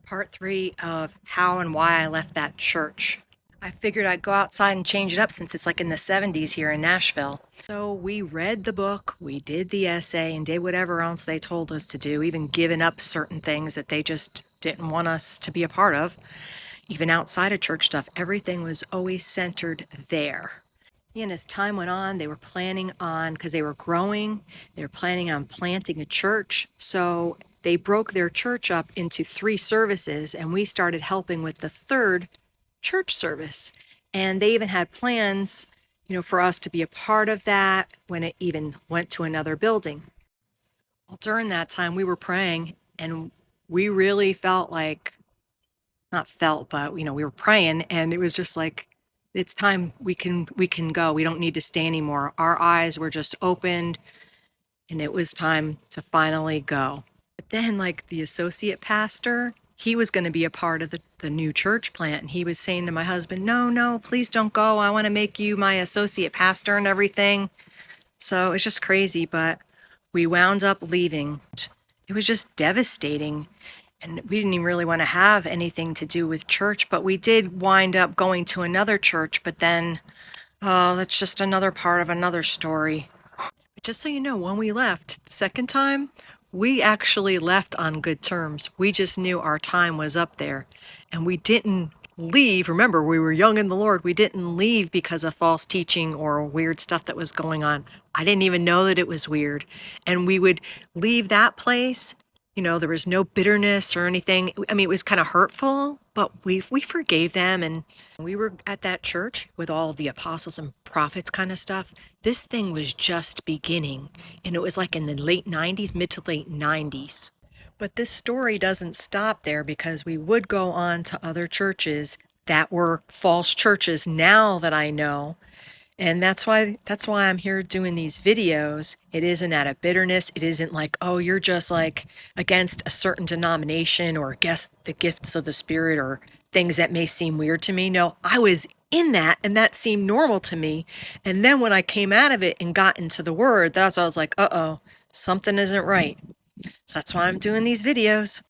Part three of how and why I left that church. I figured I'd go outside and change it up since it's like in the 70s here in Nashville. So we read the book, we did the essay, and did whatever else they told us to do, even giving up certain things that they just didn't want us to be a part of. Even outside of church stuff, everything was always centered there. And as time went on, they were planning on, because they were growing, they were planning on planting a church. So they broke their church up into 3 services, and we started helping with the third church service. And they even had plans, for us to be a part of that when it even went to another building. Well, during that time, we were praying, and we really felt like, not felt, but we were praying, and it was just like, it's time, we can go. We don't need to stay anymore. Our eyes were just opened, and it was time to finally go. But then, like, the associate pastor, he was going to be a part of the new church plant, and he was saying to my husband, no, please don't go. I want to make you my associate pastor and everything. So it's just crazy, but we wound up leaving. It was just devastating. And we didn't even really want to have anything to do with church, but we did wind up going to another church. But then, oh, that's just another part of another story. But just so you know, when we left the second time, we actually left on good terms. We just knew our time was up there, and we didn't leave. Remember, we were young in the Lord. We didn't leave because of false teaching or weird stuff that was going on. I didn't even know that it was weird. And we would leave that place. There was no bitterness or anything. I mean, it was kind of hurtful, but we forgave them. And we were at that church with all the apostles and prophets kind of stuff. This thing was just beginning. And it was like in the late 90s, mid to late 90s. But this story doesn't stop there, because we would go on to other churches that were false churches now that I know. And that's why I'm here doing these videos. It isn't out of bitterness. It isn't like, oh, you're just like against a certain denomination or against the gifts of the Spirit or things that may seem weird to me. No, I was in that, and that seemed normal to me. And then when I came out of it and got into the Word, that's why I was like, uh-oh, something isn't right. So that's why I'm doing these videos.